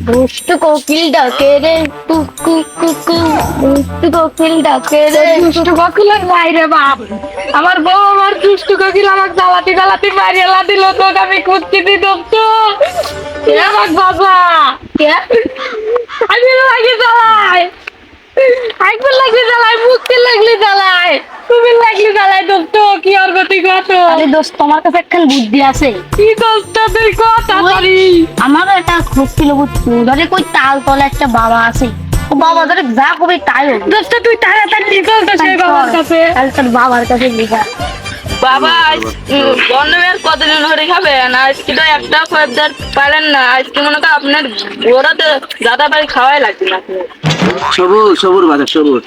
দুষ্টু কোকিল ডাকে রে কুকু কুকু, দুষ্টু কোকিল ডাকে রে। দুষ্টু কোকিলের বাইরে বাপ, আমার বউ আমার দুষ্টু কোকিল আমাকে জ্বালাতে জ্বালাতে মারিয়ালা দিল, তোকে আমি খুঁজছি দি দোস্ত, আমার বাবা কে? আমি লাগি জ্বালাই, আইকুল লাগলি জ্বালাই, মুক্তি লাগলি জ্বালাই, তুমি লাগলি জ্বালাই দোস্ত, কি আর গতি কত? আরে দোস্ত, তোমার কাছে একখান বুদ্ধি আছে। কি দোস্ত তুই কথা পারি? আমারও একটা খোঁজ ছিল বুঝছো, ধরে কই তাল তলে একটা বাবা আছে, ও বাবা ধরে যা কবে তাই হবে। দোস্ত তুই তাড়াতাড়ি চল তো সেই বাবার কাছে। তাহলে তোর বাবার কাছে লিখা। বাবা বন্ধুদের কতদিন ধরে খাবেন? আজকে তো একটা খদ্দের পারেন না, আজকে মনে করেন আপনার ওরাতে দাদা বাড়ি খাওয়াই লাগবে না আপনার। সবুজ সবুজ বাজার সবুজ।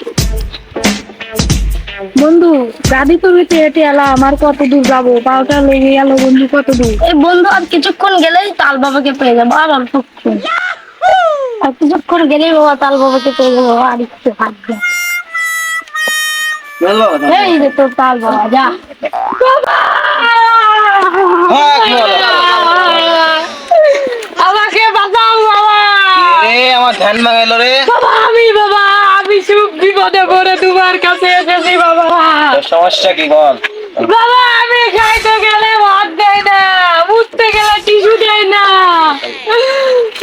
বন্ধু গাড়ি তুমি হেঁটে এলা, আমার কত দূর যাবো, পাওটা লেগে গেল বন্ধু, কত দূর? এই বন্ধু আর কিছুক্ষণ গেলেই তাল বাবাকে পেয়ে যাবো, আর অল্পক্ষণ, আর কিছুক্ষণ গেলেই বাবা তাল বাবাকে পেয়ে যাবো, আর একটু থাকবে। এই যে তোর তাল বাবা, যা। আমাকে বাঁচাও বাবা, আমার ধ্যান ভাঙাইলো রে। বাবা আমি সুখ বিপদে পড়ে তোমার কাছে এসেছি বাবা। তোর সমস্যা কি বল? বাবা আমি খাইতে গেলে ভাত দেয় না, উঠতে গেলে টিস্যু দেয় না,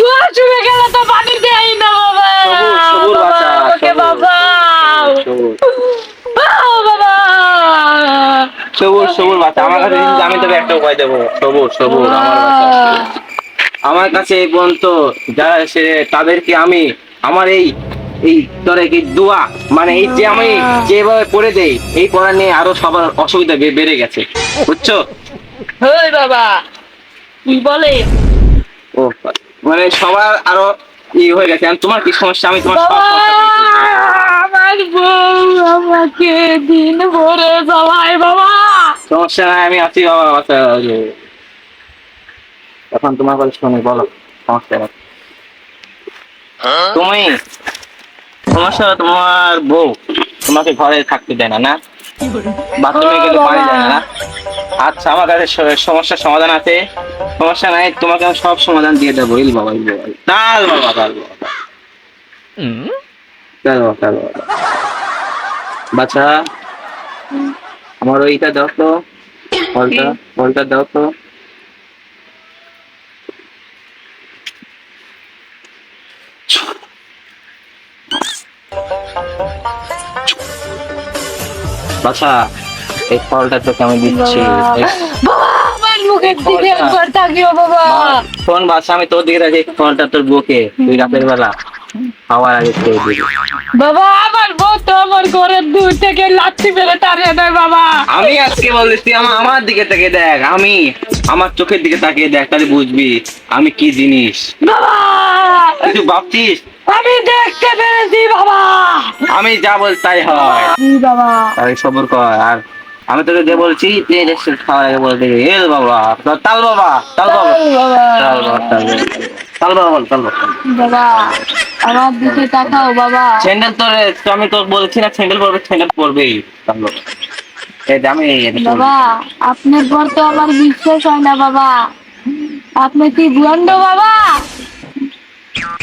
ওয়াশরুমে গেলে তো পানি দেয় না বাবা। সবুজ বাবা, বাচ্চা, আমাকে সবুজ। বাঁচাও। সবুজ বাবা সবুজ সবুজ বাচ্চা, আমার কাছে কিন্তু আমি তোকে একটা উপায় দেবো। সবুজ সবুজ আমার বাচ্চা, আমার কাছে এই পর্যন্ত যারা এসে তাদেরকে আমি আমার এই এই তোরে কি দোয়া, মানে এই যে আমি যেভাবে পড়ে দেই, এই পড়া নিয়ে আরো সবার অসুবিধা বেড়ে গেছে, বুঝছো? হই বাবা কি বলে? ও মানে সবার আরো হয়ে গেছে। আর তোমার কি সমস্যা? আমি তোমার সব সমস্যা বলছি। আমার বউ আমাকে দিন ভরে জ্বালায় বাবা। সমস্যা নাই, আমি আছি বাবা। বাচ্চা এখন তোমার কথা শুনে বলো সমস্যা কি? তুমি সমস্যা হলো তোমার বউ তোমাকে ঘরে থাকতে দেয় না, না বাথরুমে গেলে পানি দেয় না। আচ্ছা আমার কাছে সমস্যার সমাধান আছে। সমস্যা নাই, তোমাকে আমি সব সমাধান দিয়ে দেবো। ইল বাবা ইল বাবা, তাল বাবা তাল বাবা তাল বাবা তাল বাবা। বাচ্চা আমার ওইটা দাও তো, ফলটা ফলটা দাও তো। বাচ্চা এই ফলটা তোকে আমি দিচ্ছি। আমার মুখের দিকে একবার তাকিও বাবা। শোন বাচ্চা, আমি তোর দিকে রাখি, এই ফলটা তোর বুকে তুই রাতের বেলা খাওয়ার আগে খেয়ে দিবি। বাবা আমার বউ তো আমার ঘরের দূর থেকে লাথি মেরে তাড়িয়ে দেয় বাবা। আমি আজকে বলছি তুই আমার দিকে তাকিয়ে দেখ, আমি আমার চোখের দিকে তাকিয়ে দেখ, তাহলে বুঝবি আমি কি জিনিস। বাবা তুই ভাবছিস আমি দেখতে পেরেছি বাবা। আমি যা বল তাই হয়, বাবা তাই সবর কর। আর আমি তোকে যে বলছি তুই রেস্টুরেন্ট খাওয়ার আগে বলতে এল বাবা তাল বাবা তাল বাবা তাল বাবা তাল বাবা বল তাল বাবা। বাবা আমার দিকে তাকাও বাবা। স্যান্ডেল তোর আমি তোর বলছি না স্যান্ডেল পরবে, স্যান্ডেল পরবেই তাল বাবা। এই যে আমি বাবা আপনার পর তো আমার বিশ্বাস হয় না বাবা, আপনি কি ভণ্ড বাবা?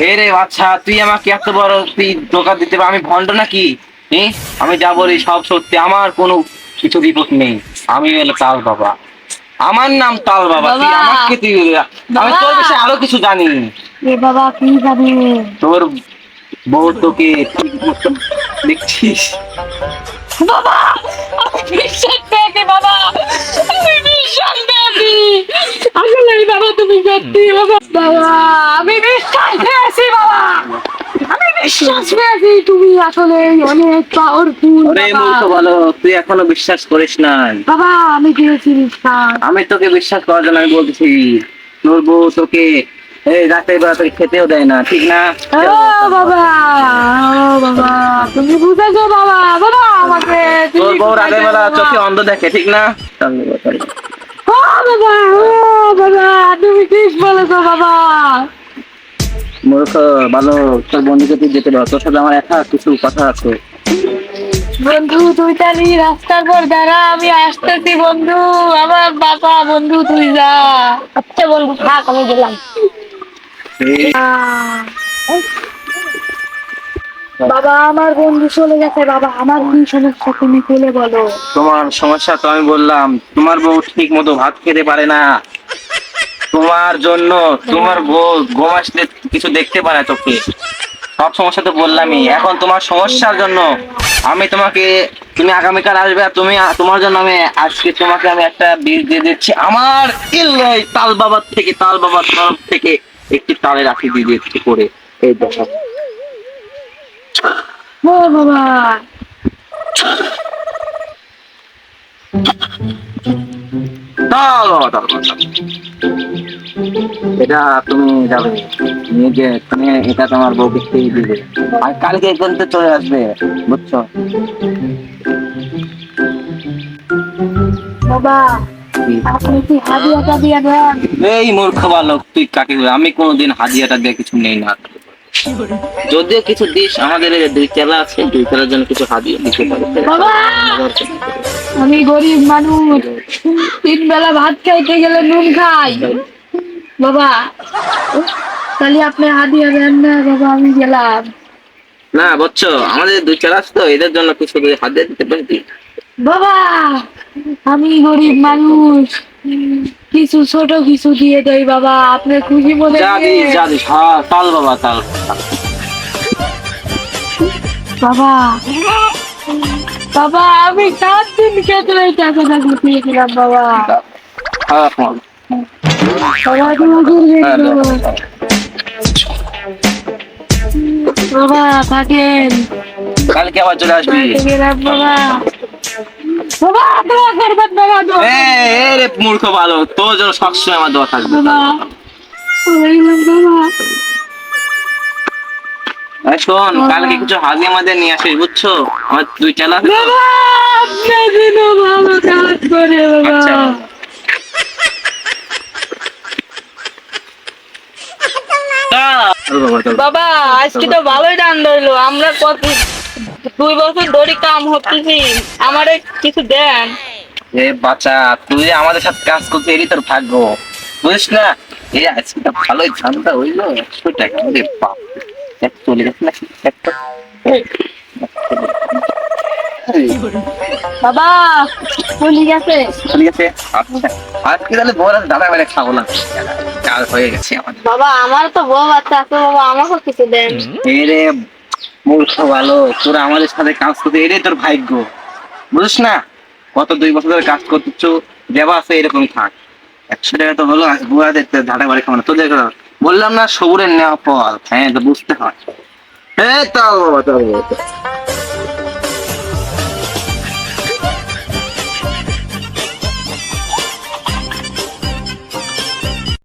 রে আচ্ছা তুই আমাকে এত বড় তুই ধোকা দিতে পারবি? আমি ভণ্ড নাকি? আমি যা বলি সব সত্যি, আমার কোনো কিছু রিপোর্ট নেই। আমি হলো তাল বাবা, আমার নাম তাল বাবা। তুই বাবা। আমাকে তুই আমি তোর বিষয়ে আরো কিছু জানি। এ বাবা কি জানি? তোর বউ তোকে ঠিক মতো দেখছিস। বাবা আমি বিশ্বাস পেয়েছি বাবা, আমি বিশ্বাস পেয়েছি। আসলে বাবা তুমি সত্যি বাবা। বাবা আমি বিশ্বাস পেয়েছি বাবা, আমি বিশ্বাস পেয়েছি তুমি আসলে অনেক পাওয়ারফুল ওরে মূর্খ বলো, তুই এখনো বিশ্বাস করিস না? বাবা। আমি পেয়েছি বিশ্বাস। আমি তোকে বিশ্বাস করার জন্য আমি বলতেছি তোর বউ তোকে এই রাতের বেলা তোকে খেতেও দেয় না, ঠিক না? ও বাবা, ও বাবা তুমি বুঝেছো বাবা। বাবা আমাকে তোর বউ রাতের বেলা চোখে অন্ধ দেখে, ঠিক না? ও বাবা, ও বাবা তুমি ঠিক বলেছো বাবা। মূর্খ ভালো, তোর বন্ধুকে তুই যেতে পারো, তোর সাথে আমার একটা কিছু কথা আছে। বন্ধু তুই তাহলে রাস্তার পর দাঁড়া, আমি আসতেছি বন্ধু। আমার বাবা বন্ধু তুই যা। আচ্ছা বন্ধু থাক, আমি গেলাম। বাবা আমার বন্ধু চলে গেছে বাবা, আমার কি সমস্যা তুমি খুলে বলো। তোমার সমস্যা তো আমি বললাম, তোমার বউ ঠিক মতো ভাত খেতে পারে না, তোমার জন্য তোমার বউ ঘুম আসলে কিছু দেখতে পারে না চোখে। সব সমস্যা তো বললামই, এখন তোমার সমস্যার জন্য আমি তোমাকে, তুমি আগামীকাল আসবে আর তোমার জন্য আমি আজকে তোমাকে আমি একটা বীজ দিয়ে দিচ্ছি, আমার এই তাল বাবার থেকে, তাল বাবার তরফ থেকে একটি তালের আঠি দিয়ে দিচ্ছি করে। এই দেখো ও বাবা তাল বাবা, তাল বাবা, তাল। এটা তুমি যাবে নিয়ে যে তুমি এটা তোমার বউকে খেয়ে দিবে, আর কালকে কিন্তু চলে আসবে, বুঝছো? বাবা আপনি কি হাদিয়াটা দিয়ে দেন? এই মূর্খ বালক, তুই কাকে বলে? আমি কোনোদিন হাদিয়াটা দিয়ে কিছু নেই না। যদিও কিছু দিস, আমাদের এই দুই চেলা আছে, দুই চেলার জন্য কিছু হাদিয়া দিতে পারে। বাবা আমি গরিব মানুষ, 3 বেলা ভাত খাইতে গেলে নুন খাই বাবা, তাহলে আপনি হাদিয়া দেন না বাবা, আমি গেলাম। না বুঝছো, আমাদের দুই চেলা আছে তো, এদের জন্য কিছু হাদিয়া দিতে পারি। বাবা আমি গরিব মানুষ, কিছু ছোট কিছু দিয়ে দেই বাবা, আপনি খুশি মনে যাবি নিয়ে। যাবি, হ্যাঁ তাল বাবা, তাল। বাবা বাবা আমি 7 দিন খেতে এই টাকাটা দিয়েছিলাম বাবা। হ্যাঁ হ্যাঁ। বাবা তুমি করবেন হ্যাঁ, বাবা। বাবা থাকেন, কালকে আবার চলে আসবি। বাড়িতে গেলাম বাবা। বাবা দোয়া করবেন বাবা, দোয়া রে মূর্খ বালক, তোর জন্য সবসময় আমার দোয়া থাকবে। বাবা বাবা। এই শোন, কালকে কিছু হাদিয়া মাদিয়া নিয়ে আসিস, বুঝছো? আমার দুই চেলা আছে তো। বাবা আপনি দিন ভালো কাজ করে বাবা। আচ্ছা। বাবা আজকে তো ভালোই দান ধরলো, আমরা কত 2 বছর ধরে কাম হতেছি, আমারে কিছু দেন। এ বাচ্চা, তুই আমাদের সাথে কাজ করতে এলি তোর ভাগ্য, বুঝিস না? এই আজকে তো ভালোই ধান্দা হইলো, 100 টাকা রে বাপ, এক চলে গেছে না একটা। বাবা চলে গেছে। চলে গেছে, আচ্ছা। আজকে তাহলে বড় দাদা মেরে খাবো না, কাল হয়ে গেছে আমাদের। বাবা আমার তো বউ বাচ্চা আছে, বাবা আমাকে কিছু দেন। এই রে মূর্খ ভালো, তোরা আমাদের সাথে কাজ করতে এটাই তোর ভাগ্য, বুঝিস না? কত 2 বছর ধরে কাজ করতেছো, দেবা আছে এরকম থাক। 100 টাকা তো হলো, আজ বুড়াদের ধাটা বাড়ি খাবো না তোদের। বললাম না সবুরের নেওয়া ফল, হ্যাঁ তো বুঝতে হয়। তাও বাবা, তাও বাবা।